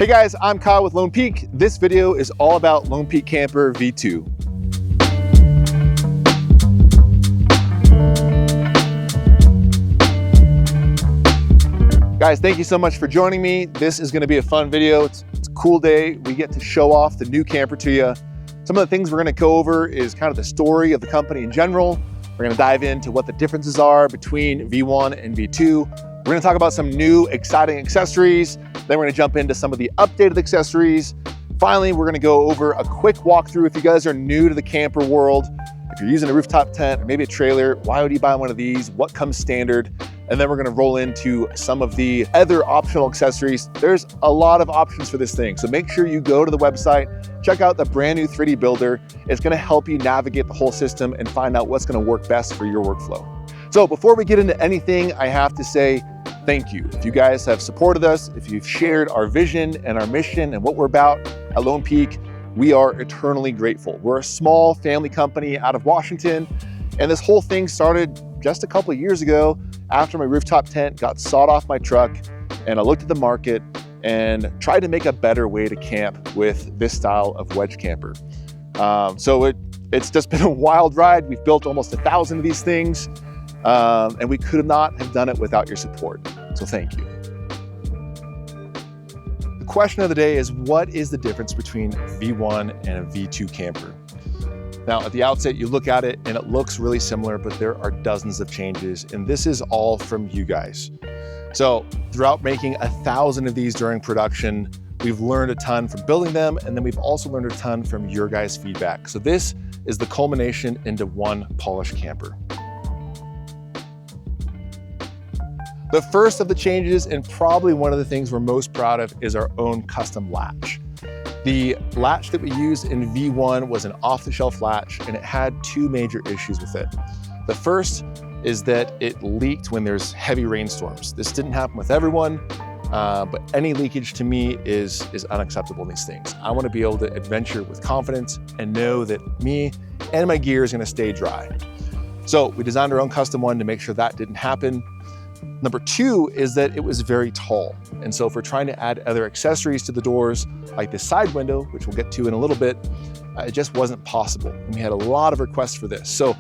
Hey guys, I'm Kyle with Lone Peak. This video is all about Lone Peak Camper V2. Guys, thank you so much for joining me. This is gonna be a fun video. It's a cool day. We get to show off the new camper to you. Some of the things we're gonna go over is kind of the story of the company in general. We're gonna dive into what the differences are between V1 and V2. We're gonna talk about some new exciting accessories. Then we're gonna jump into some of the updated accessories. Finally, we're gonna go over a quick walkthrough. If you guys are new to the camper world, if you're using a rooftop tent or maybe a trailer, why would you buy one of these? What comes standard? And then we're gonna roll into some of the other optional accessories. There's a lot of options for this thing. So make sure you go to the website, check out the brand new 3D builder. It's gonna help you navigate the whole system and find out what's gonna work best for your workflow. So before we get into anything, I have to say thank you. If you guys have supported us, if you've shared our vision and our mission and what we're about at Lone Peak, we are eternally grateful. We're a small family company out of Washington, and this whole thing started just a couple of years ago after my rooftop tent got sawed off my truck, and I looked at the market and tried to make a better way to camp with this style of wedge camper. It's just been a wild ride. We've built almost 1,000 of these things, and we could not have done it without your support. So thank you. The question of the day is, what is the difference between V1 and a V2 camper? Now, at the outset, you look at it and it looks really similar, but there are dozens of changes, and this is all from you guys. So throughout making 1,000 of these during production, we've learned a ton from building them, and then we've also learned a ton from your guys' feedback. So this is the culmination into one polished camper. The first of the changes, and probably one of the things we're most proud of, is our own custom latch. The latch that we used in V1 was an off-the-shelf latch, and it had two major issues with it. The first is that it leaked when there's heavy rainstorms. This didn't happen with everyone, but any leakage to me is unacceptable in these things. I want to be able to adventure with confidence and know that me and my gear is going to stay dry. So we designed our own custom one to make sure that didn't happen. Number two is that it was very tall. And so if we're trying to add other accessories to the doors, like this side window, which we'll get to in a little bit, it just wasn't possible. And we had a lot of requests for this. So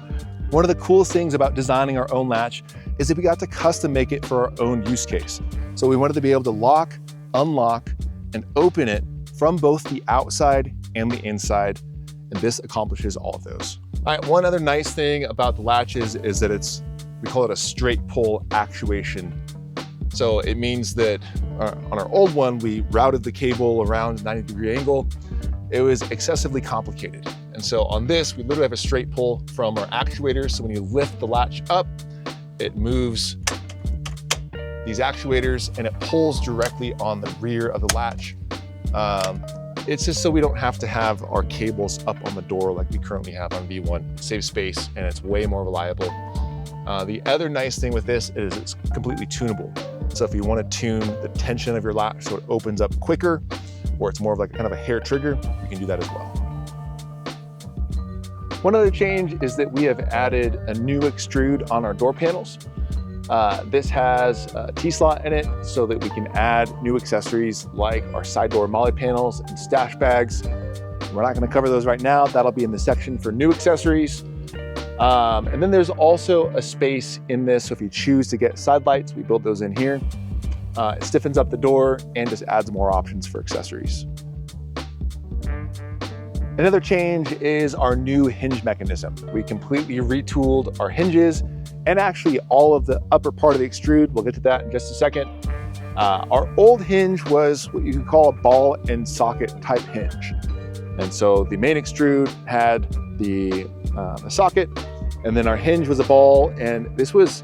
one of the coolest things about designing our own latch is that we got to custom make it for our own use case. So we wanted to be able to lock, unlock, and open it from both the outside and the inside. And this accomplishes all of those. All right, one other nice thing about the latches is that we call it a straight pull actuation. So it means that on our old one, we routed the cable around a 90-degree angle. It was excessively complicated. And so on this, we literally have a straight pull from our actuators. So when you lift the latch up, it moves these actuators and it pulls directly on the rear of the latch. It's just so we don't have to have our cables up on the door like we currently have on V1. It saves space and it's way more reliable. The other nice thing with this is it's completely tunable. So if you want to tune the tension of your latch so it opens up quicker, or it's more of like kind of a hair trigger, you can do that as well. One other change is that we have added a new extrude on our door panels. This has a T-slot in it so that we can add new accessories like our side door Molle panels and stash bags. We're not going to cover those right now. That'll be in the section for new accessories. And then there's also a space in this, so if you choose to get side lights, we build those in here. It stiffens up the door and just adds more options for accessories. Another change is our new hinge mechanism. We completely retooled our hinges and actually all of the upper part of the extrude. We'll get to that in just a second. Our old hinge was what you could call a ball and socket type hinge. And so the main extrude had the socket, and then our hinge was a ball, and this was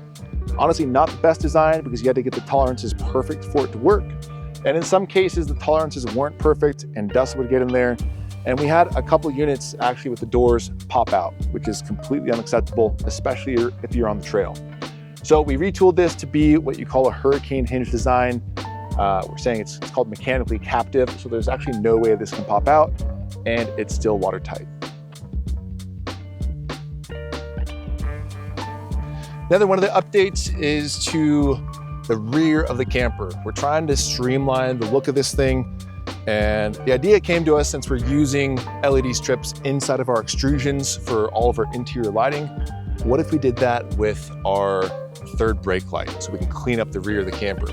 honestly not the best design because you had to get the tolerances perfect for it to work. And in some cases, the tolerances weren't perfect and dust would get in there. And we had a couple units actually with the doors pop out, which is completely unacceptable, especially if you're on the trail. So we retooled this to be what you call a hurricane hinge design. We're saying it's called mechanically captive, so there's actually no way this can pop out, and it's still watertight. Another one of the updates is to the rear of the camper. We're trying to streamline the look of this thing. And the idea came to us since we're using LED strips inside of our extrusions for all of our interior lighting. What if we did that with our third brake light so we can clean up the rear of the camper?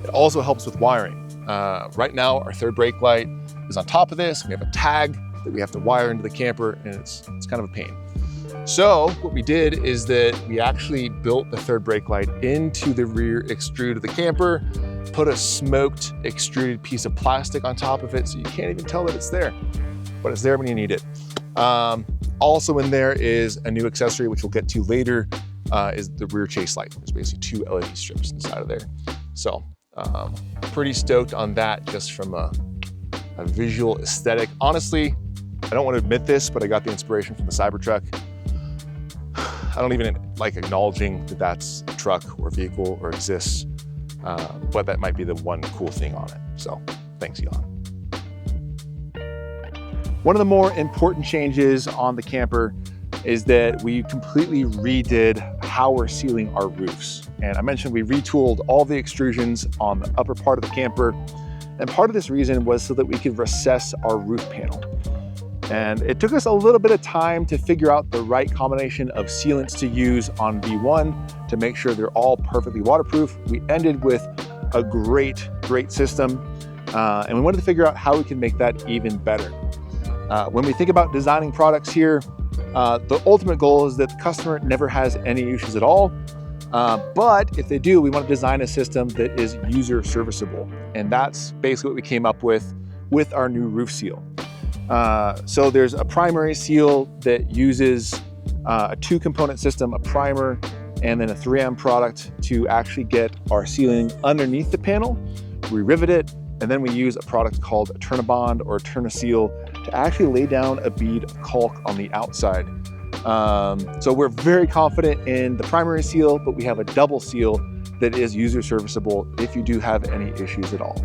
It also helps with wiring. Right now, our third brake light is on top of this. We have a tag that we have to wire into the camper, and it's kind of a pain. So what we did is that we actually built the third brake light into the rear extrude of the camper, put a smoked extruded piece of plastic on top of it so you can't even tell that it's there, but it's there when you need it. Also in there is a new accessory, which we'll get to later, is the rear chase light. There's basically 2 LED strips inside of there. So pretty stoked on that just from a visual aesthetic. Honestly, I don't want to admit this, but I got the inspiration from the Cybertruck. I don't even like acknowledging that that's a truck or vehicle or exists, but that might be the one cool thing on it. So thanks, Elon. One of the more important changes on the camper is that we completely redid how we're sealing our roofs. And I mentioned we retooled all the extrusions on the upper part of the camper. And part of this reason was so that we could recess our roof panel. And it took us a little bit of time to figure out the right combination of sealants to use on V1 to make sure they're all perfectly waterproof. We ended with a great system. And we wanted to figure out how we can make that even better. When we think about designing products here, the ultimate goal is that the customer never has any issues at all. But if they do, we want to design a system that is user serviceable. And that's basically what we came up with our new roof seal. So there's a primary seal that uses a 2-component system, a primer, and then a 3M product to actually get our sealing underneath the panel. We rivet it, and then we use a product called a Turnabond or a Turnaseal to actually lay down a bead of caulk on the outside. So we're very confident in the primary seal, but we have a double seal that is user serviceable if you do have any issues at all.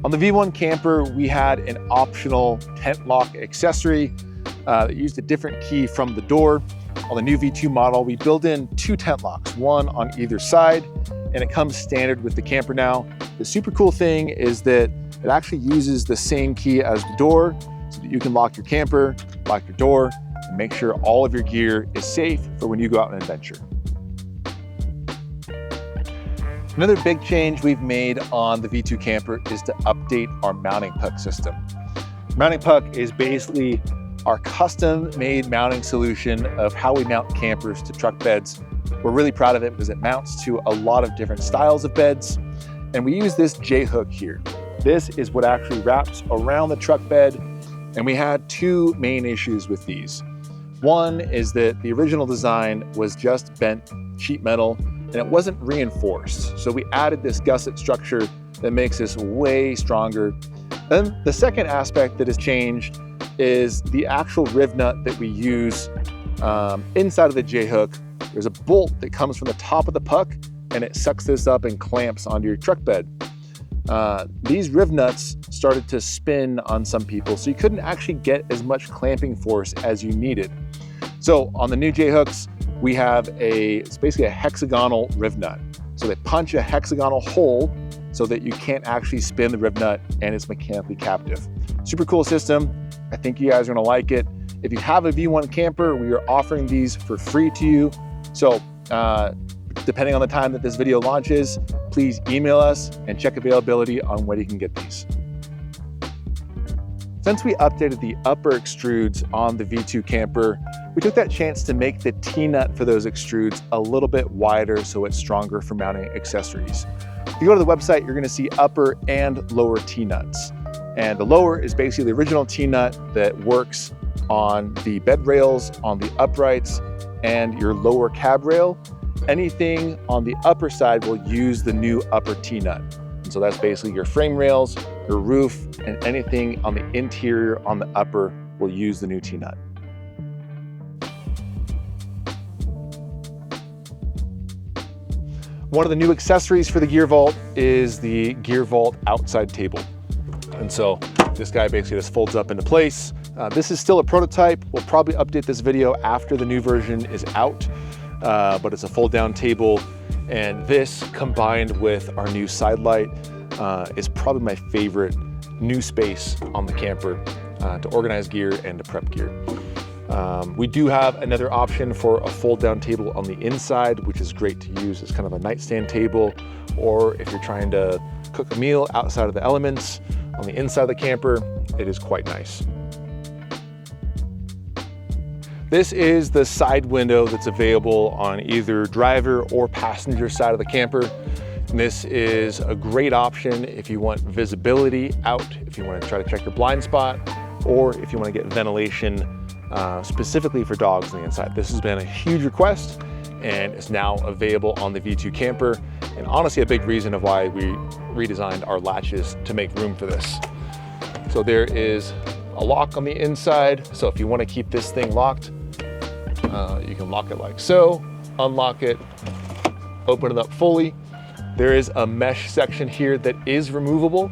On the V1 camper, we had an optional tent lock accessory that used a different key from the door. On the new V2 model, we built in 2 tent locks, one on either side, and it comes standard with the camper now. The super cool thing is that it actually uses the same key as the door so that you can lock your camper, lock your door, and make sure all of your gear is safe for when you go out on an adventure. Another big change we've made on the V2 camper is to update our mounting puck system. Mounting puck is basically our custom-made mounting solution of how we mount campers to truck beds. We're really proud of it because it mounts to a lot of different styles of beds. And we use this J-hook here. This is what actually wraps around the truck bed. And we had 2 main issues with these. One is that the original design was just bent sheet metal and it wasn't reinforced. So we added this gusset structure that makes this way stronger. Then the second aspect that has changed is the actual riv nut that we use inside of the J-hook. There's a bolt that comes from the top of the puck and it sucks this up and clamps onto your truck bed. These riv nuts started to spin on some people, so you couldn't actually get as much clamping force as you needed. So on the new J-hooks, we have it's basically a hexagonal riv nut. So they punch a hexagonal hole so that you can't actually spin the riv nut and it's mechanically captive. Super cool system. I think you guys are gonna like it. If you have a V1 camper, we are offering these for free to you. So depending on the time that this video launches, please email us and check availability on when you can get these. Since we updated the upper extrudes on the V2 camper, we took that chance to make the T-nut for those extrudes a little bit wider so it's stronger for mounting accessories. If you go to the website, you're gonna see upper and lower T-nuts. And the lower is basically the original T-nut that works on the bed rails, on the uprights, and your lower cab rail. Anything on the upper side will use the new upper T-nut. And so that's basically your frame rails, your roof, and anything on the interior on the upper will use the new T-nut. One of the new accessories for the Gear Vault is the Gear Vault outside table. And so this guy basically just folds up into place. This is still a prototype. We'll probably update this video after the new version is out, but it's a fold down table. And this combined with our new side light is probably my favorite new space on the camper to organize gear and to prep gear. We do have another option for a fold down table on the inside, which is great to use as kind of a nightstand table, or if you're trying to cook a meal outside of the elements on the inside of the camper, it is quite nice. This is the side window that's available on either driver or passenger side of the camper. And this is a great option if you want visibility out, if you want to try to check your blind spot, or if you want to get ventilation specifically for dogs on the inside. This has been a huge request and is now available on the V2 camper, and honestly a big reason of why we redesigned our latches to make room for this. So there is a lock on the inside, so if you want to keep this thing locked, you can lock it like so, unlock it, open it up fully. There is a mesh section here that is removable,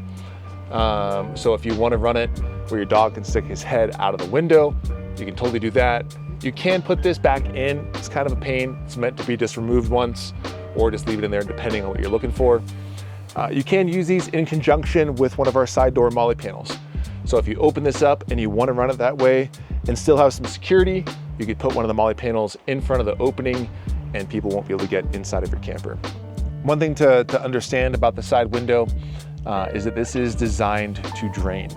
so if you want to run it where your dog can stick his head out of the window, you can totally do that. You can put this back in. It's kind of a pain. It's meant to be just removed once, or just leave it in there depending on what you're looking for. You can use these in conjunction with one of our side door Molle panels. So if you open this up and you want to run it that way and still have some security, you could put one of the Molle panels in front of the opening and people won't be able to get inside of your camper. One thing to understand about the side window is that this is designed to drain.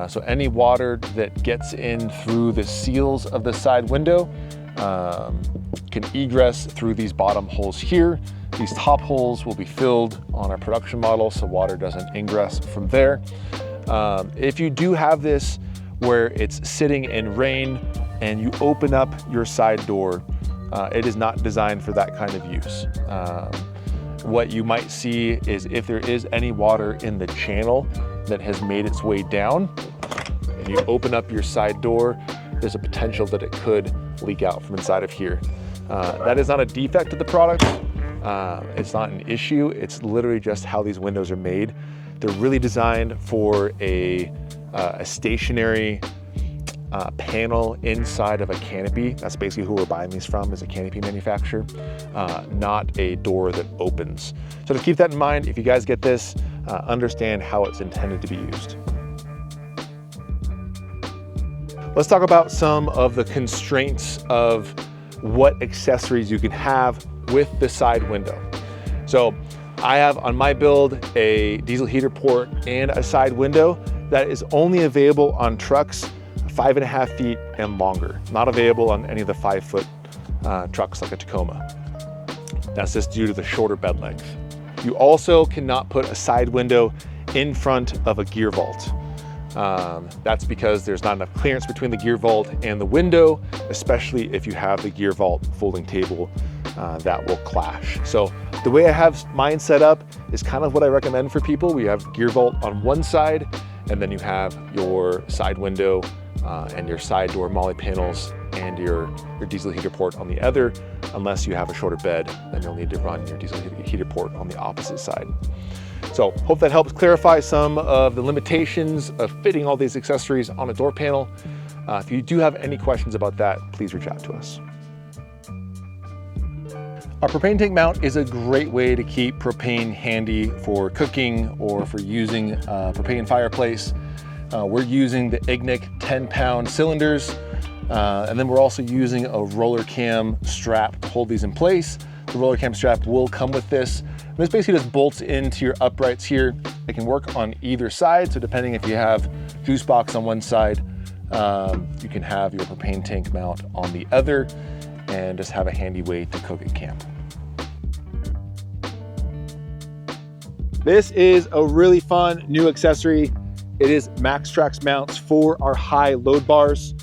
So any water that gets in through the seals of the side window can egress through these bottom holes here. These top holes will be filled on our production model so water doesn't ingress from there. If you do have this where it's sitting in rain and you open up your side door, it is not designed for that kind of use. What you might see is if there is any water in the channel that has made its way down and you open up your side door, there's a potential that it could leak out from inside of here. That is not a defect of the product. It's not an issue. It's literally just how these windows are made. They're really designed for a stationary panel inside of a canopy. That's basically who we're buying these from, is a canopy manufacturer, not a door that opens. So to keep that in mind, if you guys get this, understand how it's intended to be used. Let's talk about some of the constraints of what accessories you can have with the side window. So I have on my build a diesel heater port and a side window that is only available on trucks 5.5 feet and longer, not available on any of the 5-foot trucks like a Tacoma. That's just due to the shorter bed length. You also cannot put a side window in front of a gear vault. That's because there's not enough clearance between the gear vault and the window, especially if you have the gear vault folding table that will clash. So the way I have mine set up is kind of what I recommend for people. We have gear vault on one side, and then you have your side window and your side door Molle panels and your diesel heater port on the other. Unless you have a shorter bed, then you'll need to run your diesel heater port on the opposite side. So hope that helps clarify some of the limitations of fitting all these accessories on a door panel. If you do have any questions about that, please reach out to us. Our propane tank mount is a great way to keep propane handy for cooking or for using a propane fireplace. We're using the Ignic 10-pound cylinders, and then we're also using a roller cam strap to hold these in place. The roller cam strap will come with this. And this basically just bolts into your uprights here. It can work on either side, so depending if you have Juicebox on one side, you can have your propane tank mount on the other and just have a handy way to cook at camp. This is a really fun new accessory. It is MaxTrax mounts for our high load bars.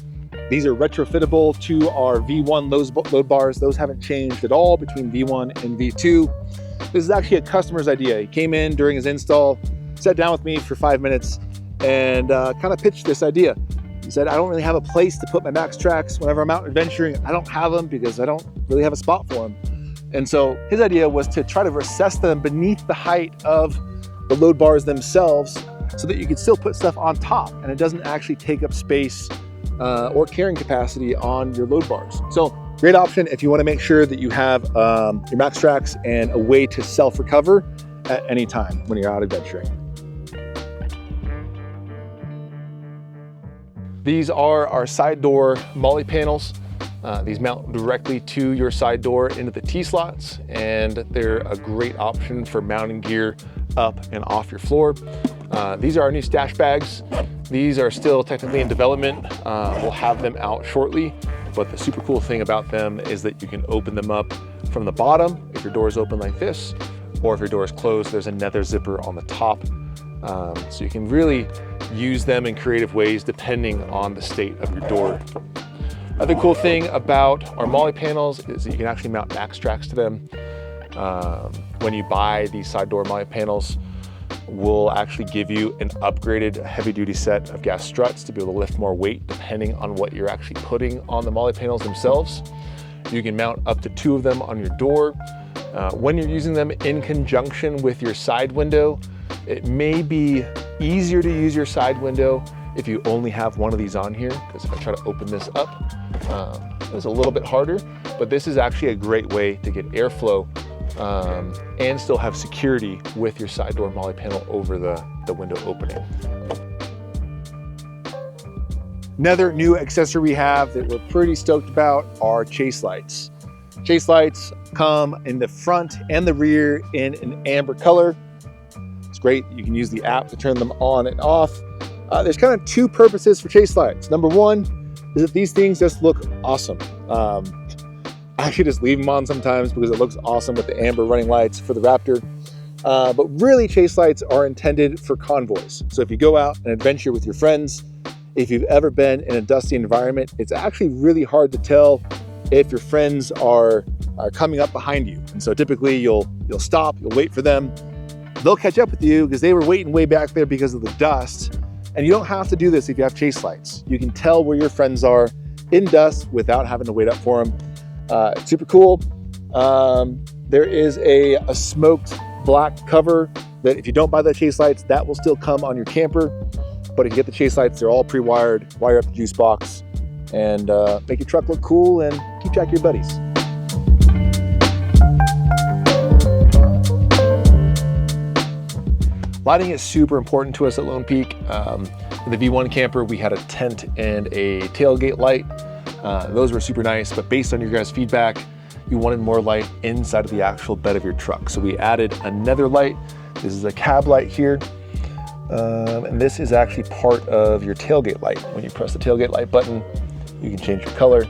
These are retrofittable to our V1 load bars. Those haven't changed at all between V1 and V2. This is actually a customer's idea. He came in during his install, sat down with me for 5 minutes and kind of pitched this idea. He said, I don't really have a place to put my MaxTrax. Whenever I'm out adventuring, I don't have them because I don't really have a spot for them. And so his idea was to try to recess them beneath the height of the load bars themselves so that you could still put stuff on top and it doesn't actually take up space or carrying capacity on your load bars. So great option if you want to make sure that you have your MaxTrax and a way to self-recover at any time when you're out adventuring. These are our side door Molle panels. These mount directly to your side door into the T-slots, and they're a great option for mounting gear up and off your floor. These are our new stash bags. These are still technically in development. We'll have them out shortly, but the super cool thing about them is that you can open them up from the bottom if your door is open like this, or if your door is closed, there's another zipper on the top. So you can really use them in creative ways depending on the state of your door. Other cool thing about our Molle panels is that you can actually mount max tracks to them. When you buy these side door Molle panels, we'll actually give you an upgraded heavy duty set of gas struts to be able to lift more weight depending on what you're actually putting on the Molle panels themselves. You can mount up to 2 of them on your door. When you're using them in conjunction with your side window, it may be easier to use your side window if you only have one of these on here, because if I try to open this up, it's a little bit harder, but this is actually a great way to get airflow and still have security with your side door Molle panel over the window opening. Another new accessory we have that we're pretty stoked about are chase lights. Chase lights come in the front and the rear in an amber color. It's great. You can use the app to turn them on and off. There's kind of 2 purposes for chase lights. Number 1 is that these things just look awesome. I actually just leave them on sometimes because it looks awesome with the amber running lights for the Raptor. But really, chase lights are intended for convoys. So if you go out and adventure with your friends, if you've ever been in a dusty environment, it's actually really hard to tell if your friends are coming up behind you. And so typically you'll stop, you'll wait for them. They'll catch up with you because they were waiting way back there because of the dust. And you don't have to do this if you have chase lights. You can tell where your friends are in dust without having to wait up for them. It's super cool. There is a smoked black cover that if you don't buy the chase lights, that will still come on your camper. But if you get the chase lights, they're all pre-wired, wire up the Juicebox, and make your truck look cool and keep track of your buddies. Lighting is super important to us at Lone Peak. In the V1 camper, we had a tent and a tailgate light. Those were super nice, but based on your guys' feedback, you wanted more light inside of the actual bed of your truck. So we added another light. This is a cab light here. And this is actually part of your tailgate light. When you press the tailgate light button, you can change your color.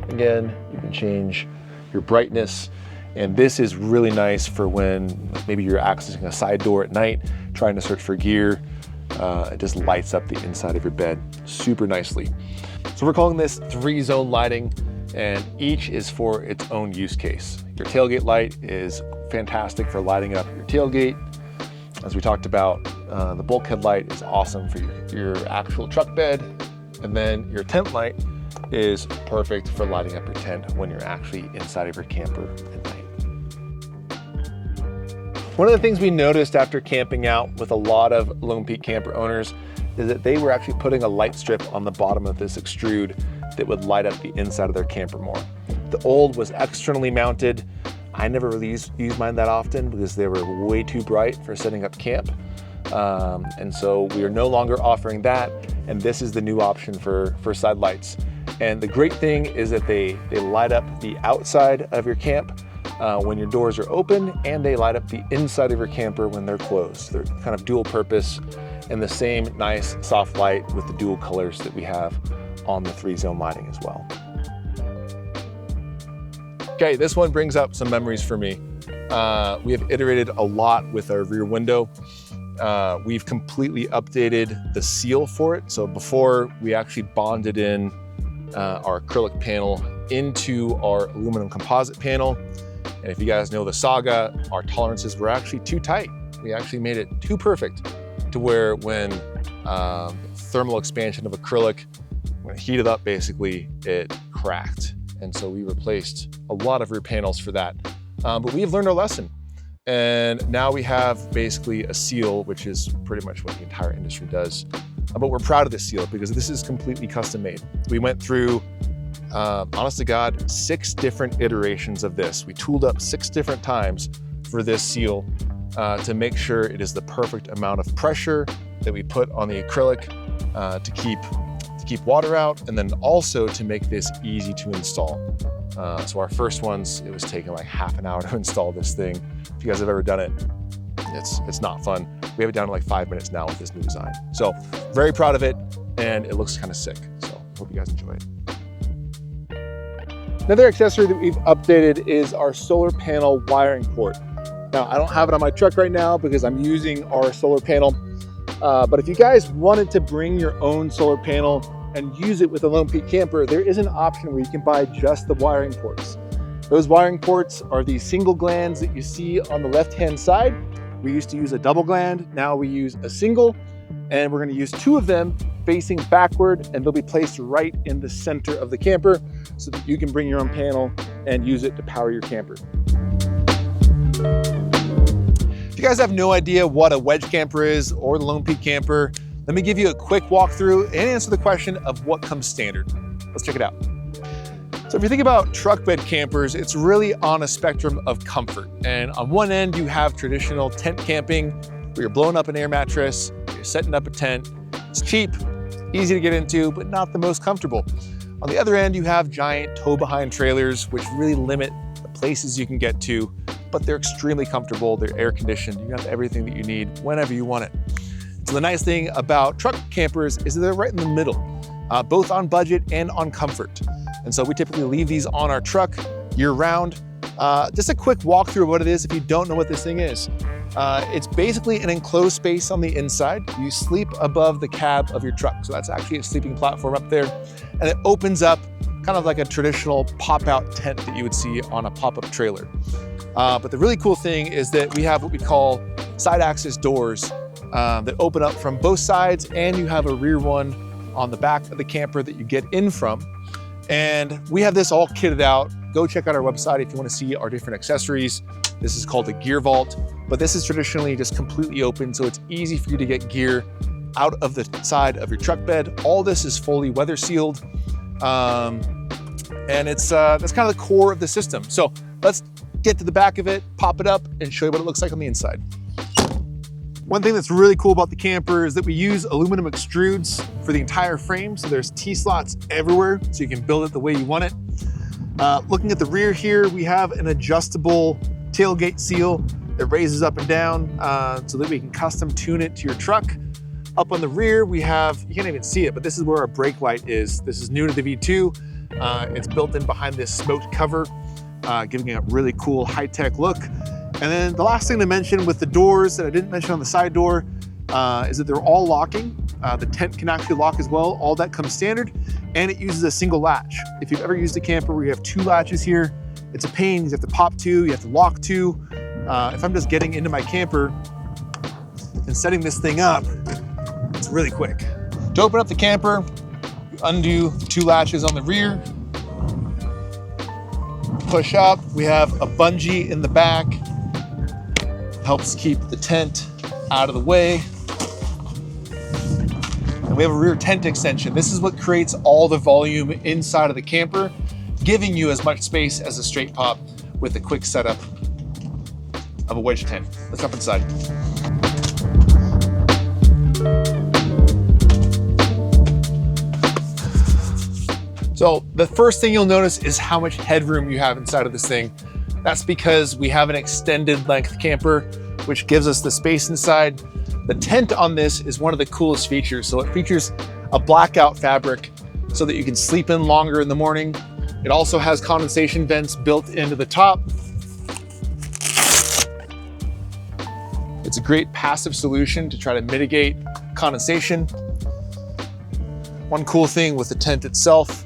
Again, you can change your brightness. And this is really nice for when maybe you're accessing a side door at night, trying to search for gear. It just lights up the inside of your bed super nicely. So we're calling this 3-zone lighting, and each is for its own use case. Your tailgate light is fantastic for lighting up your tailgate. As we talked about, the bulkhead light is awesome for your actual truck bed. And then your tent light is perfect for lighting up your tent when you're actually inside of your camper at night. One of the things we noticed after camping out with a lot of Lone Peak camper owners is that they were actually putting a light strip on the bottom of this extrude that would light up the inside of their camper more. The old was externally mounted. I never really used mine that often because they were way too bright for setting up camp. And so we are no longer offering that. And this is the new option for side lights. And the great thing is that they light up the outside of your camp when your doors are open, and they light up the inside of your camper when they're closed. They're kind of dual purpose and the same nice soft light with the dual colors that we have on the 3-zone lighting as well. Okay, this one brings up some memories for me. We have iterated a lot with our rear window. We've completely updated the seal for it. So before, we actually bonded in our acrylic panel into our aluminum composite panel. And if you guys know the saga, our tolerances were actually too tight. We actually made it too perfect to where when thermal expansion of acrylic, when it heated up, basically it cracked. And so we replaced a lot of rear panels for that. But we've learned our lesson. And now we have basically a seal, which is pretty much what the entire industry does. But we're proud of this seal because this is completely custom made. We went through, honest to God, 6 different iterations of this. We tooled up 6 different times for this seal. to make sure it is the perfect amount of pressure that we put on the acrylic to keep water out, and then also to make this easy to install. So our first ones, it was taking like half an hour to install this thing. If you guys have ever done it, it's not fun. We have it down to like 5 minutes now with this new design. So very proud of it, and it looks kind of sick. So hope you guys enjoy it. Another accessory that we've updated is our solar panel wiring port. Now, I don't have it on my truck right now because I'm using our solar panel. But if you guys wanted to bring your own solar panel and use it with a Lone Peak camper, there is an option where you can buy just the wiring ports. Those wiring ports are these single glands that you see on the left-hand side. We used to use a double gland, now we use a single, and we're gonna use 2 of them facing backward, and they'll be placed right in the center of the camper so that you can bring your own panel and use it to power your camper. If you guys have no idea what a wedge camper is or the Lone Peak camper, let me give you a quick walkthrough and answer the question of what comes standard. Let's check it out. So if you think about truck bed campers, it's really on a spectrum of comfort. And on one end, you have traditional tent camping where you're blowing up an air mattress, you're setting up a tent. It's cheap, easy to get into, but not the most comfortable. On the other end, you have giant tow-behind trailers, which really limit the places you can get to, but they're extremely comfortable, they're air conditioned, you have everything that you need whenever you want it. So the nice thing about truck campers is that they're right in the middle, both on budget and on comfort. And so we typically leave these on our truck year round. Just a quick walkthrough of what it is if you don't know what this thing is. It's basically an enclosed space on the inside. You sleep above the cab of your truck. So that's actually a sleeping platform up there. And it opens up kind of like a traditional pop-out tent that you would see on a pop-up trailer. But the really cool thing is that we have what we call side access doors that open up from both sides, and you have a rear one on the back of the camper that you get in from. And we have this all kitted out. Go check out our website if you want to see our different accessories. This is called a gear vault, but this is traditionally just completely open, so it's easy for you to get gear out of the side of your truck bed. All this is fully weather sealed, and that's kind of the core of the system. So let's get to the back of it, pop it up, and show you what it looks like on the inside. One thing that's really cool about the camper is that we use aluminum extrudes for the entire frame, so there's T-slots everywhere, so you can build it the way you want it. Looking at the rear here, we have an adjustable tailgate seal that raises up and down so that we can custom tune it to your truck. Up on the rear, we have, you can't even see it, but this is where our brake light is. This is new to the V2. It's built in behind this smoked cover, giving it a really cool high-tech look. And then the last thing to mention with the doors that I didn't mention on the side door is that they're all locking. The tent can actually lock as well. All that comes standard, and it uses a single latch. If you've ever used a camper where you have 2 latches here, it's a pain. You have to pop 2, you have to lock 2. If I'm just getting into my camper and setting this thing up, it's really quick. To open up the camper, you undo the 2 latches on the rear, push up. We have a bungee in the back. Helps keep the tent out of the way. And we have a rear tent extension. This is what creates all the volume inside of the camper, giving you as much space as a straight pop with a quick setup of a wedge tent. Let's jump inside. So the first thing you'll notice is how much headroom you have inside of this thing. That's because we have an extended length camper, which gives us the space inside. The tent on this is one of the coolest features. So it features a blackout fabric so that you can sleep in longer in the morning. It also has condensation vents built into the top. It's a great passive solution to try to mitigate condensation. One cool thing with the tent itself,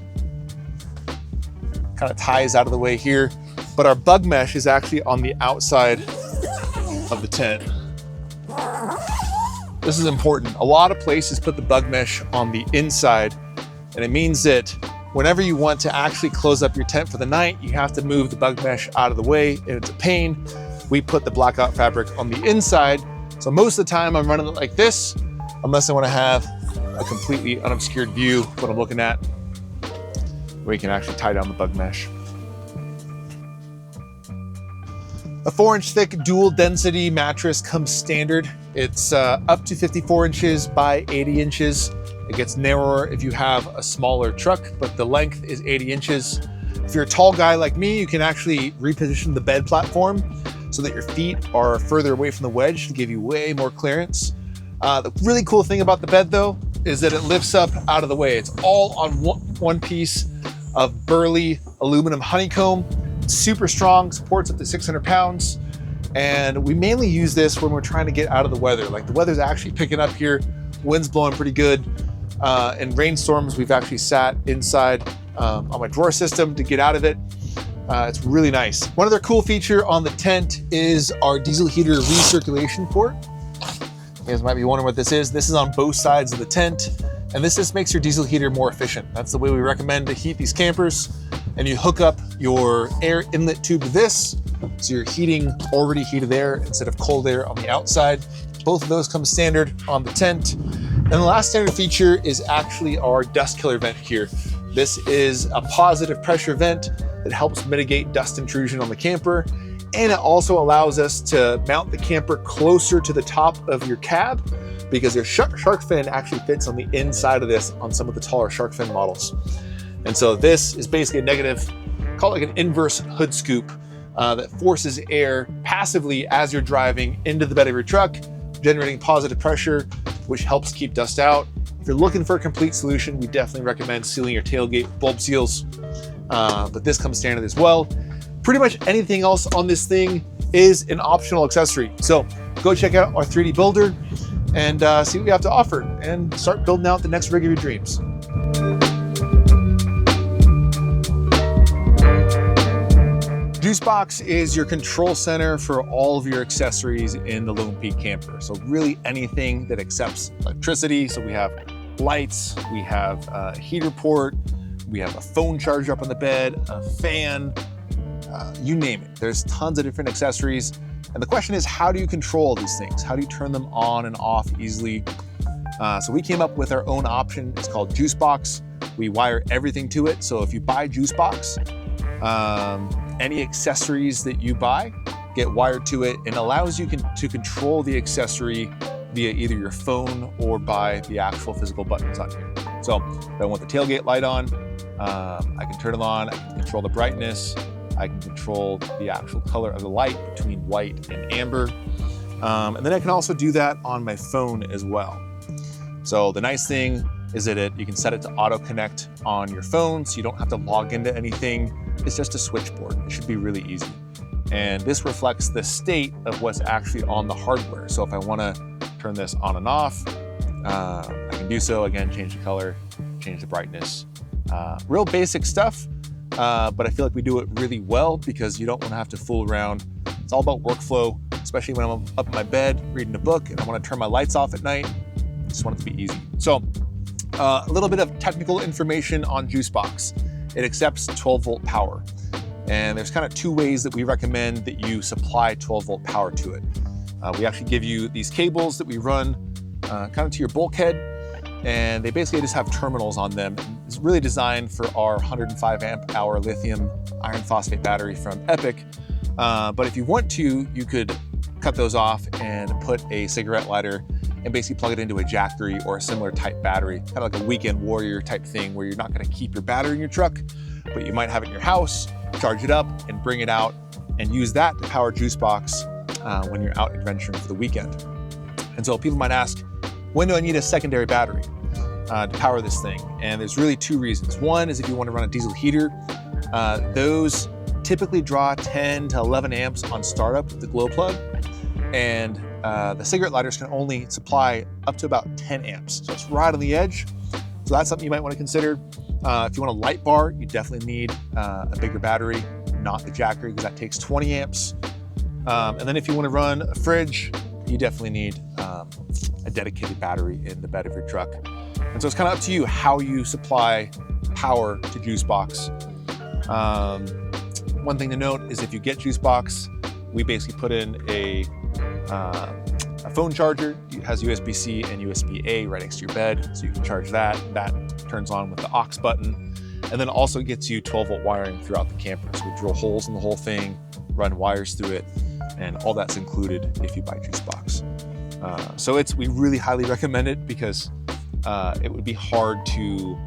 kind of ties out of the way here, but our bug mesh is actually on the outside of the tent. This is important. A lot of places put the bug mesh on the inside, and it means that whenever you want to actually close up your tent for the night, you have to move the bug mesh out of the way, and it's a pain. We put the blackout fabric on the inside, so most of the time I'm running it like this, unless I want to have a completely unobscured view of what I'm looking at, where you can actually tie down the bug mesh. A 4-inch thick dual density mattress comes standard. It's up to 54 inches by 80 inches. It gets narrower if you have a smaller truck, but the length is 80 inches. If you're a tall guy like me, you can actually reposition the bed platform so that your feet are further away from the wedge to give you way more clearance. The really cool thing about the bed though, is that it lifts up out of the way. It's all on one piece of burly aluminum honeycomb. It's super strong, supports up to 600 pounds. And we mainly use this when we're trying to get out of the weather. Like the weather's actually picking up here, wind's blowing pretty good. In rainstorms, we've actually sat inside on my drawer system to get out of it. It's really nice. One other cool feature on the tent is our diesel heater recirculation port. You guys might be wondering what this is. This is on both sides of the tent, and this just makes your diesel heater more efficient. That's the way we recommend to heat these campers. And you hook up your air inlet tube to this, so you're heating already heated air instead of cold air on the outside. Both of those come standard on the tent. And the last standard feature is actually our dust killer vent here. This is a positive pressure vent that helps mitigate dust intrusion on the camper. And it also allows us to mount the camper closer to the top of your cab because your shark fin actually fits on the inside of this on some of the taller shark fin models. And so this is basically a negative, call it like an inverse hood scoop that forces air passively as you're driving into the bed of your truck, generating positive pressure, which helps keep dust out. If you're looking for a complete solution, we definitely recommend sealing your tailgate with bulb seals, but this comes standard as well. Pretty much anything else on this thing is an optional accessory. So go check out our 3D builder and see what we have to offer and start building out the next rig of your dreams. Juicebox is your control center for all of your accessories in the Lone Peak camper. So really anything that accepts electricity. So we have lights, we have a heater port, we have a phone charger up on the bed, a fan, you name it. There's tons of different accessories. And the question is, how do you control these things? How do you turn them on and off easily? So we came up with our own option. It's called Juicebox. We wire everything to it. So if you buy Juicebox, any accessories that you buy get wired to it and allows you to control the accessory via either your phone or by the actual physical buttons on here. So if I want the tailgate light on, I can turn it on, I can control the brightness, I can control the actual color of the light between white and amber. And then I can also do that on my phone as well. So the nice thing is that you can set it to auto connect on your phone so you don't have to log into anything. It's just a switchboard. It should be really easy. And this reflects the state of what's actually on the hardware. So if I want to turn this on and off, I can do so. Again, change the color, change the brightness. Real basic stuff, but I feel like we do it really well because you don't want to have to fool around. It's all about workflow, especially when I'm up in my bed reading a book and I want to turn my lights off at night. I just want it to be easy. So a little bit of technical information on Juicebox. It accepts 12 volt power. And there's kind of two ways that we recommend that you supply 12 volt power to it. We actually give you these cables that we run kind of to your bulkhead, and they basically just have terminals on them. It's really designed for our 105 amp hour lithium iron phosphate battery from Epic. But if you want to, you could cut those off and put a cigarette lighter and basically plug it into a Jackery or a similar type battery, kind of like a weekend warrior type thing where you're not going to keep your battery in your truck, but you might have it in your house, charge it up and bring it out and use that to power Juicebox when you're out adventuring for the weekend. And so people might ask, when do I need a secondary battery to power this thing? And there's really two reasons. One is if you want to run a diesel heater, those typically draw 10 to 11 amps on startup with the glow plug. And the cigarette lighters can only supply up to about 10 amps. So it's right on the edge. So that's something you might want to consider. If you want a light bar, you definitely need a bigger battery, not the Jackery, because that takes 20 amps. And then if you want to run a fridge, you definitely need a dedicated battery in the bed of your truck. And so it's kind of up to you how you supply power to Juicebox. One thing to note is if you get Juicebox, we basically put in a phone charger. It has USB-C and USB-A right next to your bed, so you can charge that. That turns on with the aux button, and then also gets you 12 volt wiring throughout the camper. So we drill holes in the whole thing, run wires through it. And all that's included if you buy Juicebox. So we really highly recommend it because it would be hard to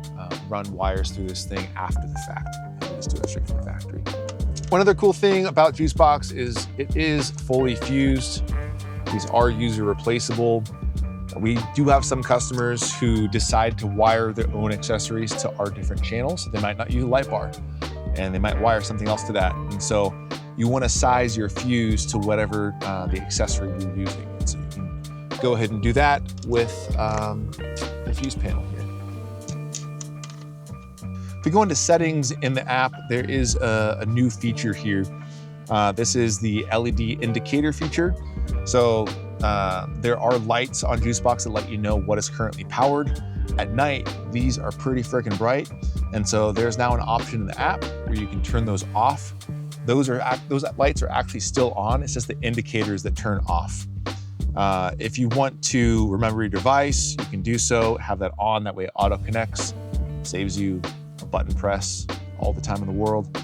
run wires through this thing after the fact. You just do it straight from the factory. One other cool thing about Juicebox is it is fully fused. These are user replaceable. We do have some customers who decide to wire their own accessories to our different channels. They might not use a light bar and they might wire something else to that. And so you want to size your fuse to whatever the accessory you're using. And so you can go ahead and do that with the fuse panel here. If we go into settings in the app, there is a new feature here. This is the LED indicator feature. So there are lights on Juicebox that let you know what is currently powered. At night, these are pretty freaking bright. And so there's now an option in the app where you can turn those off. Those lights are actually still on. It's just the indicators that turn off. If you want to remember your device, you can do so, have that on, that way it auto connects, saves you a button press all the time in the world.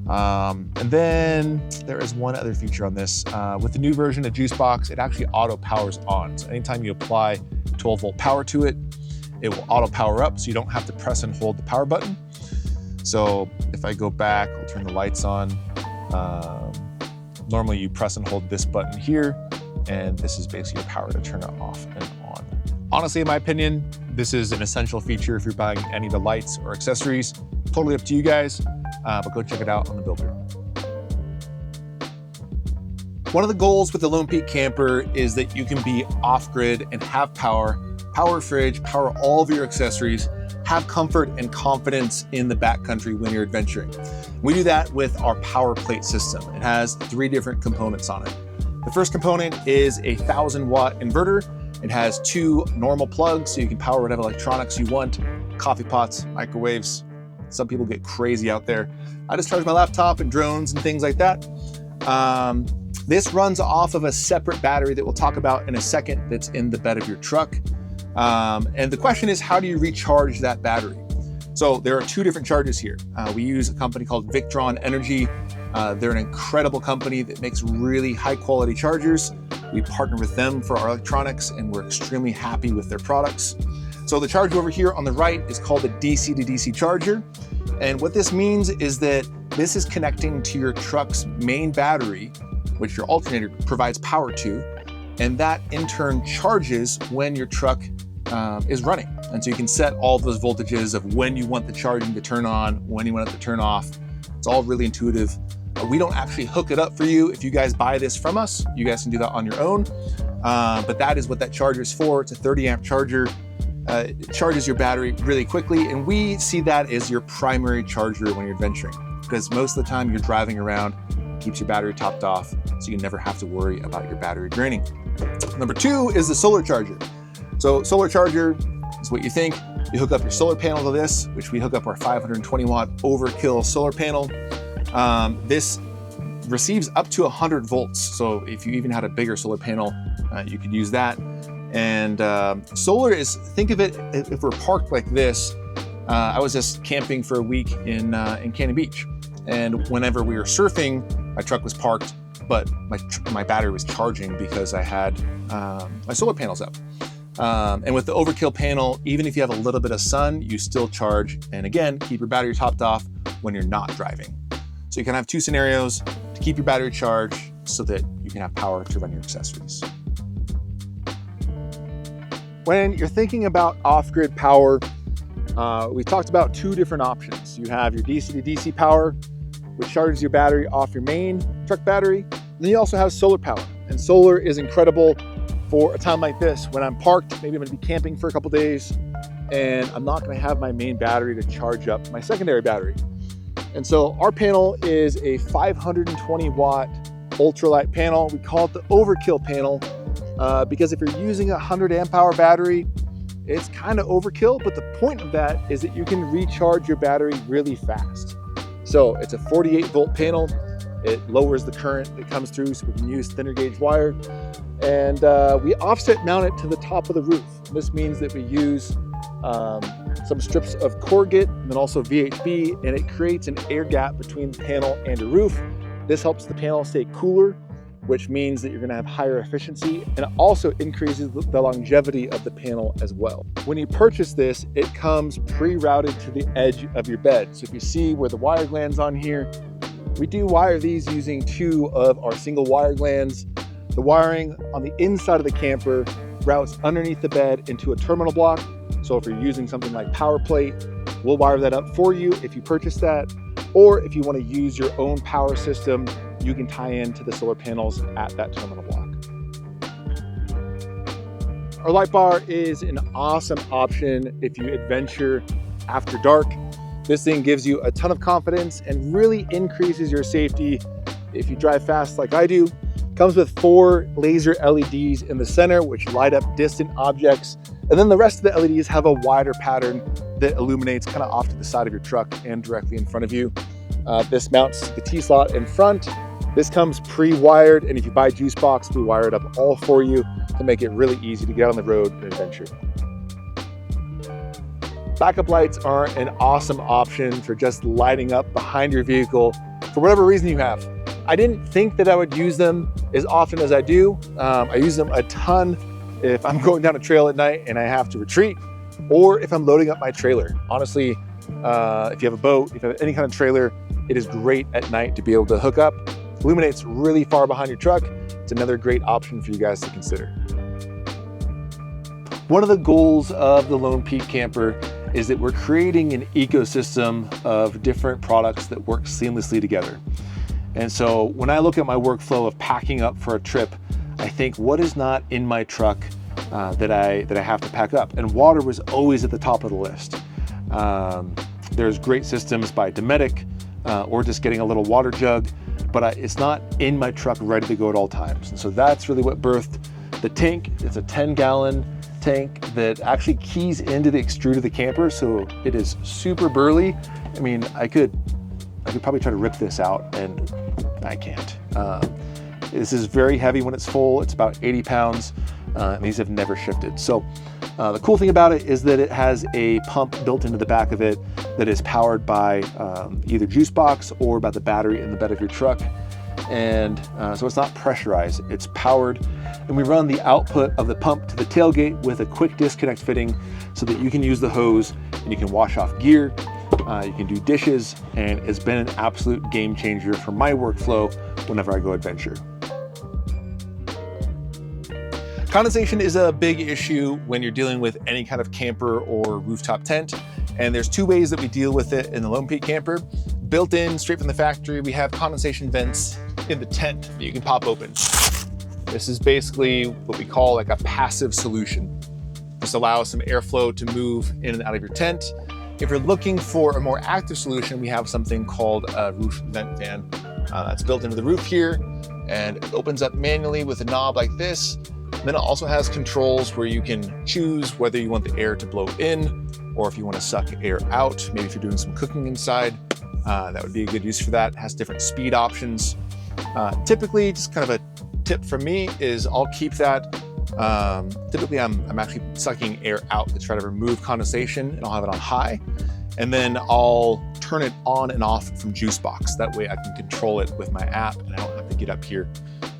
And then there is one other feature on this. With the new version of Juicebox, it actually auto powers on. So anytime you apply 12 volt power to it, it will auto power up so you don't have to press and hold the power button. So if I go back, I'll turn the lights on. Normally you press and hold this button here, and this is basically your power to turn it off and on. Honestly, in my opinion, this is an essential feature if you're buying any of the lights or accessories. Totally up to you guys, but go check it out on the builder. One of the goals with the Lone Peak camper is that you can be off-grid and have power fridge, power all of your accessories, have comfort and confidence in the backcountry when you're adventuring. We do that with our power plate system. It has 3 different components on it. The first component is a 1000-watt inverter. It has 2 normal plugs, so you can power whatever electronics you want, coffee pots, microwaves. Some people get crazy out there. I just charge my laptop and drones and things like that. This runs off of a separate battery that we'll talk about in a second that's in the bed of your truck. And the question is, how do you recharge that battery? So there are 2 different charges here. We use a company called Victron Energy. They're an incredible company that makes really high quality chargers. We partner with them for our electronics and we're extremely happy with their products. So the charger over here on the right is called a DC to DC charger. And what this means is that this is connecting to your truck's main battery, which your alternator provides power to, and that in turn charges when your truck is running. And so you can set all of those voltages of when you want the charging to turn on, when you want it to turn off. It's all really intuitive. We don't actually hook it up for you. If you guys buy this from us, you guys can do that on your own. But that is what that charger is for. It's a 30 amp charger. It charges your battery really quickly. And we see that as your primary charger when you're adventuring, because most of the time you're driving around, keeps your battery topped off, so you never have to worry about your battery draining. Number 2 is the solar charger. So solar charger is what you think. You hook up your solar panel to this, which we hook up our 520 watt Overkill solar panel. This receives up to 100 volts. So if you even had a bigger solar panel, you could use that. And solar is, think of it, if we're parked like this, I was just camping for a week in Cannon Beach. And whenever we were surfing, my truck was parked, but my battery was charging because I had my solar panels up. And with the Overkill panel, even if you have a little bit of sun, you still charge. And again, keep your battery topped off when you're not driving. So you can have 2 scenarios to keep your battery charged so that you can have power to run your accessories. When you're thinking about off-grid power, we talked about 2 different options. You have your DC to DC power, which charges your battery off your main truck battery. And then you also have solar power. And solar is incredible for a time like this when I'm parked. Maybe I'm gonna be camping for a couple days and I'm not gonna have my main battery to charge up my secondary battery. And so our panel is a 520 watt ultralight panel. We call it the Overkill panel because if you're using a 100 amp hour battery, it's kind of overkill, but the point of that is that you can recharge your battery really fast. So it's a 48 volt panel. It lowers the current that comes through so we can use thinner gauge wire. And we offset mount it to the top of the roof. This means that we use some strips of corrugate and then also VHB, and it creates an air gap between the panel and the roof. This helps the panel stay cooler which means that you're gonna have higher efficiency, and it also increases the longevity of the panel as well. When you purchase this, it comes pre-routed to the edge of your bed. So if you see where the wire glands on here, we do wire these using 2 of our single wire glands. The wiring on the inside of the camper routes underneath the bed into a terminal block. So if you're using something like power plate, we'll wire that up for you if you purchase that. Or if you want to use your own power system, you can tie into the solar panels at that terminal block. Our light bar is an awesome option if you adventure after dark. This thing gives you a ton of confidence and really increases your safety if you drive fast like I do. Comes with 4 laser LEDs in the center, which light up distant objects. And then the rest of the LEDs have a wider pattern that illuminates kind of off to the side of your truck and directly in front of you. This mounts to the T-slot in front. This comes pre-wired, and if you buy Juicebox, we wire it up all for you to make it really easy to get out on the road and adventure. Backup lights are an awesome option for just lighting up behind your vehicle for whatever reason you have. I didn't think that I would use them as often as I do. I use them a ton if I'm going down a trail at night and I have to retreat, or if I'm loading up my trailer. Honestly, if you have a boat, if you have any kind of trailer, it is great at night to be able to hook up. Illuminates really far behind your truck. It's another great option for you guys to consider. One of the goals of the Lone Peak Camper is that we're creating an ecosystem of different products that work seamlessly together. And so when I look at my workflow of packing up for a trip, I think, what is not in my truck that I have to pack up? And water was always at the top of the list. There's great systems by Dometic or just getting a little water jug, but it's not in my truck ready to go at all times. And so that's really what birthed the tank. It's a 10-gallon tank that actually keys into the extrude of the camper. So it is super burly. I mean, I could probably try to rip this out, and I can't. This is very heavy when it's full. It's about 80 pounds, and these have never shifted. So the cool thing about it is that it has a pump built into the back of it that is powered by either Juicebox or by the battery in the bed of your truck. And so it's not pressurized, it's powered. And we run the output of the pump to the tailgate with a quick disconnect fitting so that you can use the hose and you can wash off gear. You can do dishes, and it's been an absolute game changer for my workflow whenever I go adventure. Condensation is a big issue when you're dealing with any kind of camper or rooftop tent. And there's 2 ways that we deal with it in the Lone Peak Camper. Built in, straight from the factory, we have condensation vents in the tent that you can pop open. This is basically what we call like a passive solution. This allows some airflow to move in and out of your tent. If you're looking for a more active solution, we have something called a roof vent fan. That's built into the roof here, and it opens up manually with a knob like this. Then it also has controls where you can choose whether you want the air to blow in or if you want to suck air out. Maybe if you're doing some cooking inside, that would be a good use for that. It has different speed options. Typically, just kind of a tip from me is I'll keep that. Typically, I'm actually sucking air out to try to remove condensation, and I'll have it on high. And then I'll turn it on and off from Juicebox. That way I can control it with my app and I don't have to get up here.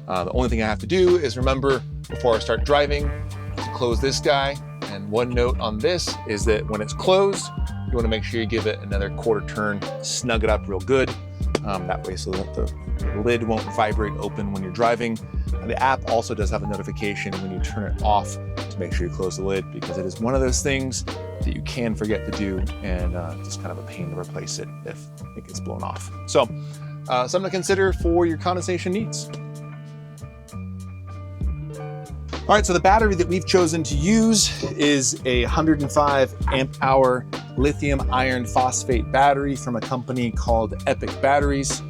The only thing I have to do is remember before I start driving to close this guy. And one note on this is that when it's closed, you want to make sure you give it another quarter turn, snug it up real good. That way so that the lid won't vibrate open when you're driving. And the app also does have a notification when you turn it off to make sure you close the lid, because it is one of those things that you can forget to do, and just kind of a pain to replace it if it gets blown off. So something to consider for your condensation needs. All right, so the battery that we've chosen to use is a 105 amp hour lithium iron phosphate battery from a company called Epic Batteries.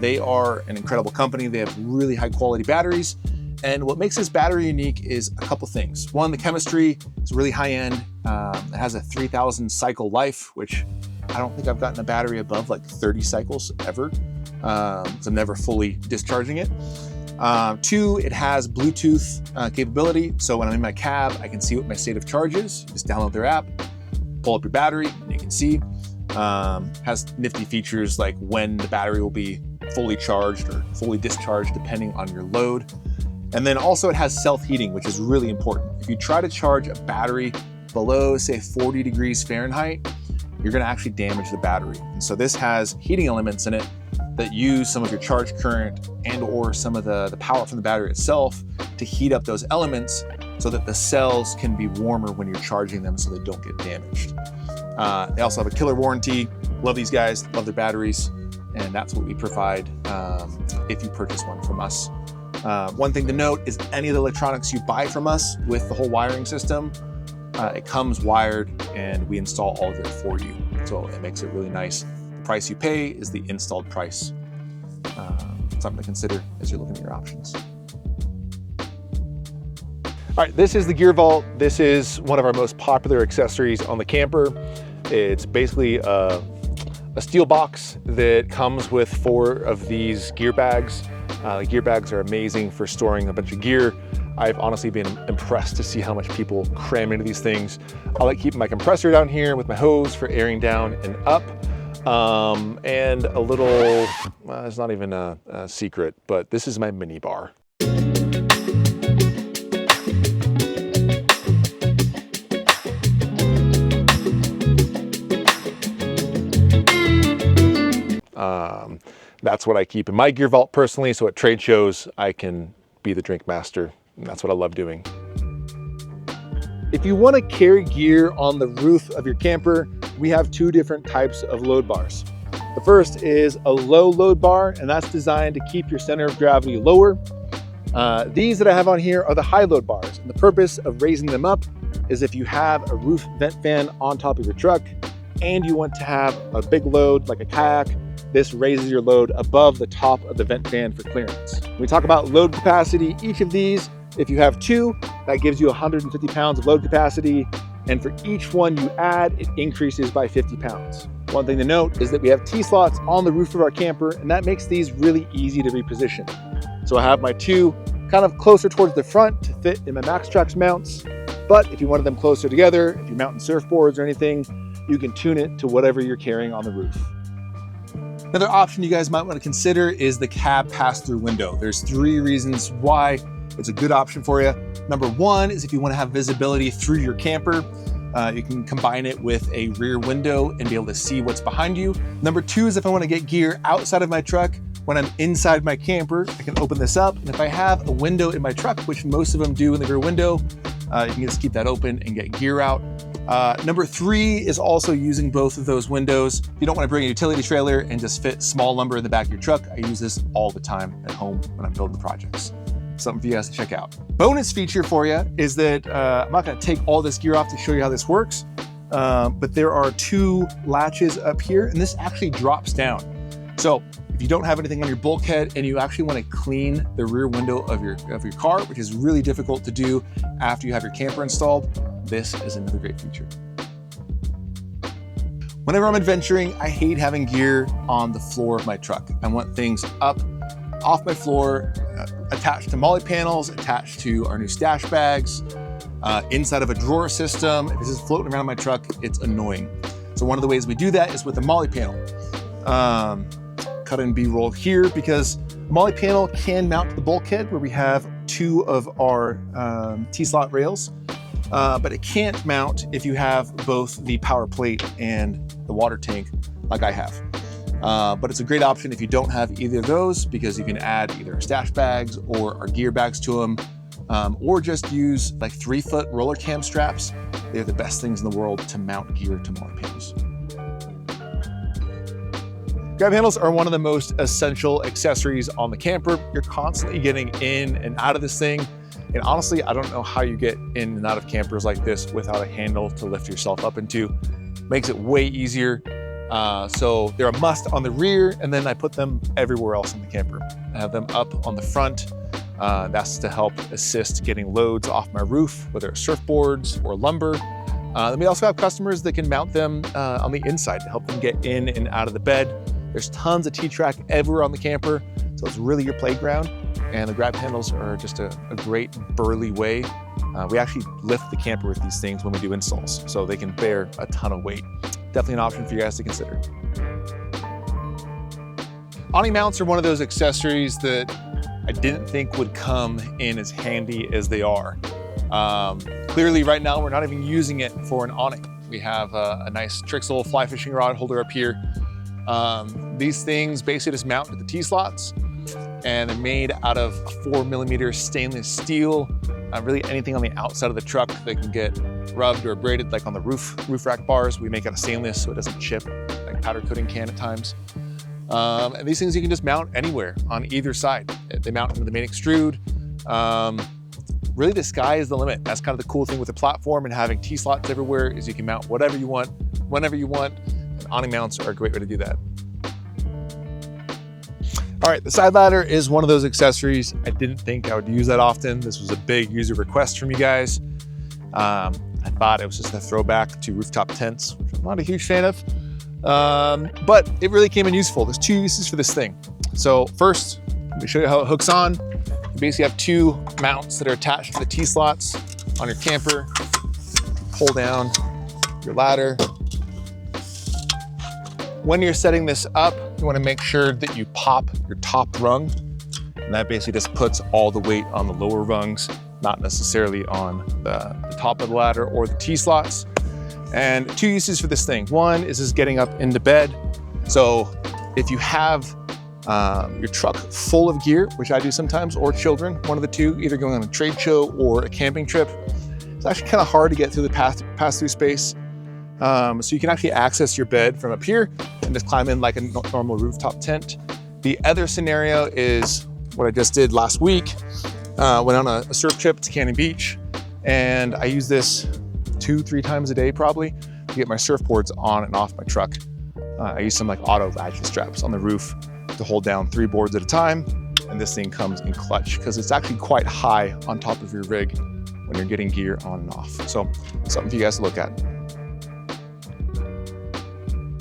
They are an incredible company. They have really high quality batteries. And what makes this battery unique is a couple things. One, the chemistry is really high end. It has a 3,000 cycle life, which I don't think I've gotten a battery above like 30 cycles ever. So I'm never fully discharging it. 2, it has Bluetooth capability. So when I'm in my cab, I can see what my state of charge is. Just download their app, pull up your battery, and you can see. Has nifty features like when the battery will be fully charged or fully discharged depending on your load. And then also it has self-heating, which is really important. If you try to charge a battery below, say 40 degrees Fahrenheit, you're gonna actually damage the battery. And so this has heating elements in it that use some of your charge current and or some of the power from the battery itself to heat up those elements so that the cells can be warmer when you're charging them so they don't get damaged. They also have a killer warranty. Love these guys, love their batteries, and that's what we provide if you purchase one from us. One thing to note is any of the electronics you buy from us with the whole wiring system, it comes wired and we install all of it for you. So it makes it really nice. The price you pay is the installed price. Something to consider as you're looking at your options. All right, this is the gear vault. This is one of our most popular accessories on the camper. It's basically a steel box that comes with 4 of these gear bags. The gear bags are amazing for storing a bunch of gear. I've honestly been impressed to see how much people cram into these things. I like keeping my compressor down here with my hose for airing down and up. And a little, well, it's not even a secret, but this is my mini bar. That's what I keep in my gear vault personally, so at trade shows, I can be the drink master, and that's what I love doing. If you want to carry gear on the roof of your camper, we have 2 different types of load bars. The first is a low load bar, and that's designed to keep your center of gravity lower. These that I have on here are the high load bars, and the purpose of raising them up is if you have a roof vent fan on top of your truck and you want to have a big load like a kayak, this raises your load above the top of the vent fan for clearance. When we talk about load capacity, each of these, if you have 2, that gives you 150 pounds of load capacity. And for each one you add, it increases by 50 pounds. One thing to note is that we have T-slots on the roof of our camper, and that makes these really easy to reposition. So I have my 2 kind of closer towards the front to fit in my MaxTrax mounts. But if you wanted them closer together, if you're mounting surfboards or anything, you can tune it to whatever you're carrying on the roof. Another option you guys might want to consider is the cab pass-through window. There's 3 reasons why it's a good option for you. Number 1 is if you want to have visibility through your camper. You can combine it with a rear window and be able to see what's behind you. Number 2 is if I want to get gear outside of my truck. When I'm inside my camper, I can open this up. And if I have a window in my truck, which most of them do in the rear window, you can just keep that open and get gear out. Number 3 is also using both of those windows. You don't want to bring a utility trailer and just fit small lumber in the back of your truck. I use this all the time at home when I'm building projects. Something for you guys to check out. Bonus feature for you is that I'm not going to take all this gear off to show you how this works, but there are 2 latches up here, and this actually drops down. So if you don't have anything on your bulkhead and you actually want to clean the rear window of your car, which is really difficult to do after you have your camper installed, this is another great feature. Whenever I'm adventuring, I hate having gear on the floor of my truck. I want things up off my floor, attached to Molle panels, attached to our new stash bags, inside of a drawer system. If this is floating around my truck, it's annoying. So one of the ways we do that is with a Molle panel. Cut in B-roll here because a Molle panel can mount to the bulkhead where we have 2 of our T-slot rails, but it can't mount if you have both the power plate and the water tank like I have. But it's a great option if you don't have either of those, because you can add either our stash bags or our gear bags to them, or just use like 3-foot roller cam straps. They're the best things in the world to mount gear to Molle panels. Grab handles are one of the most essential accessories on the camper. You're constantly getting in and out of this thing. And honestly, I don't know how you get in and out of campers like this without a handle to lift yourself up into. Makes it way easier. So they're a must on the rear, and then I put them everywhere else in the camper. I have them up on the front. That's to help assist getting loads off my roof, whether it's surfboards or lumber. Then we also have customers that can mount them on the inside to help them get in and out of the bed. There's tons of T-track everywhere on the camper, so it's really your playground. And the grab handles are just a great burly way. We actually lift the camper with these things when we do installs, so they can bear a ton of weight. Definitely an option for you guys to consider. Awning mounts are one of those accessories that I didn't think would come in as handy as they are. Clearly right now we're not even using it for an awning. We have a nice Trixel fly fishing rod holder up here. These things basically just mount to the T-slots, and they're made out of 4mm stainless steel. Really anything on the outside of the truck that can get rubbed or abraded, like on the roof rack bars, we make out of stainless so it doesn't chip like powder coating can at times. And these things you can just mount anywhere on either side. They mount into the main extrude. Really the sky is the limit. That's kind of the cool thing with the platform and having T-slots everywhere is you can mount whatever you want, whenever you want. And awning mounts are a great way to do that. All right, the side ladder is one of those accessories. I didn't think I would use that often. This was a big user request from you guys. I thought it was just a throwback to rooftop tents, which I'm not a huge fan of. But it really came in useful. There's two uses for this thing. So first, let me show you how it hooks on. You basically have two mounts that are attached to the T-slots on your camper. Pull down your ladder. When you're setting this up, you want to make sure that you pop your top rung, and that basically just puts all the weight on the lower rungs, not necessarily on the top of the ladder or the T-slots. And two uses for this thing. One is just getting up into bed. So if you have your truck full of gear, which I do sometimes, or children, one of the two, either going on a trade show or a camping trip, it's actually kind of hard to get through the pass-through space. So you can actually access your bed from up here and just climb in like a normal rooftop tent. The other scenario is what I just did last week. Went on a surf trip to Canyon Beach, and I use this 2-3 times a day probably to get my surfboards on and off my truck. I use some like auto latches straps on the roof to hold down 3 boards at a time, and this thing comes in clutch because it's actually quite high on top of your rig when you're getting gear on and off. So something for you guys to look at.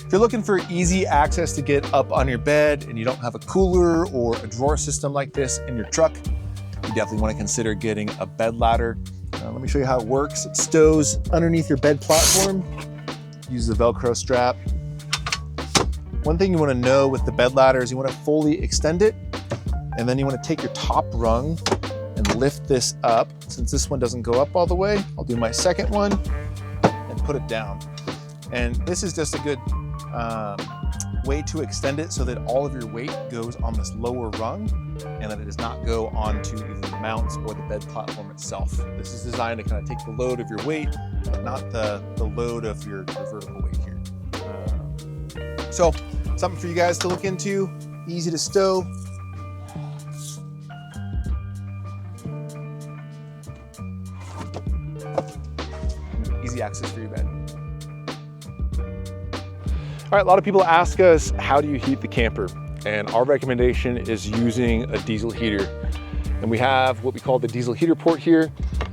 If you're looking for easy access to get up on your bed and you don't have a cooler or a drawer system like this in your truck, you definitely want to consider getting a bed ladder. Let me show you how it works. It stows underneath your bed platform. Use the Velcro strap. One thing you want to know with the bed ladder is you want to fully extend it, and then you want to take your top rung and lift this up. Since this one doesn't go up all the way, I'll do my second one and put it down. And this is just a good way to extend it so that all of your weight goes on this lower rung and that it does not go onto either the mounts or the bed platform itself. This is designed to kind of take the load of your weight, but not the load of your vertical weight here. So something for you guys to look into, easy to stow. Easy access for your bed. All right, a lot of people ask us, how do you heat the camper? And our recommendation is using a diesel heater. And we have what we call the diesel heater port here.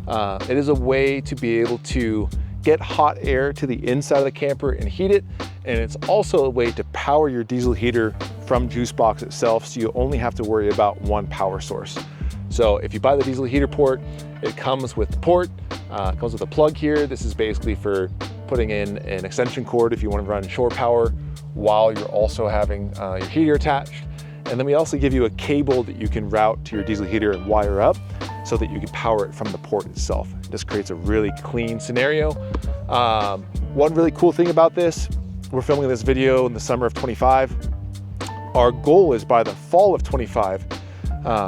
It is a way to be able to get hot air to the inside of the camper and heat it. And it's also a way to power your diesel heater from Juicebox itself, so you only have to worry about one power source. So if you buy the diesel heater port, it comes with the port, it comes with a plug here. This is basically for putting in an extension cord if you want to run shore power while you're also having your heater attached. And then we also give you a cable that you can route to your diesel heater and wire up so that you can power it from the port itself. This creates a really clean scenario. One really cool thing about this, we're filming this video in the summer of 25. Our goal is by the fall of 25,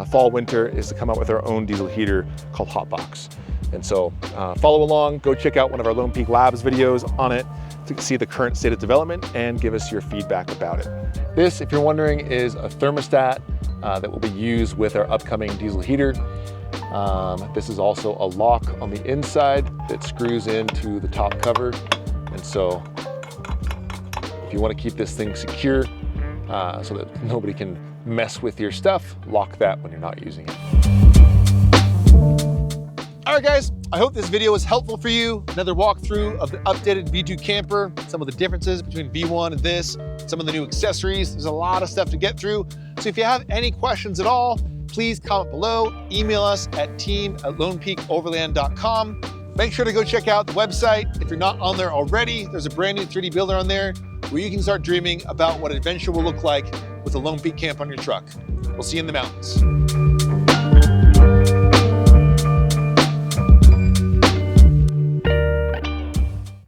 fall winter, is to come out with our own diesel heater called Hotbox. And so follow along, go check out one of our Lone Peak Labs videos on it to see the current state of development and give us your feedback about it. This, if you're wondering, is a thermostat that will be used with our upcoming diesel heater. This is also a lock on the inside that screws into the top cover. And so if you want to keep this thing secure so that nobody can mess with your stuff, lock that when you're not using it. All right, guys, I hope this video was helpful for you. Another walkthrough of the updated V2 camper, some of the differences between V1 and this, some of the new accessories. There's a lot of stuff to get through. So if you have any questions at all, please comment below, email us at team@lonepeakoverland.com. Make sure to go check out the website. If you're not on there already, there's a brand new 3D builder on there where you can start dreaming about what adventure will look like with a Lone Peak camp on your truck. We'll see you in the mountains.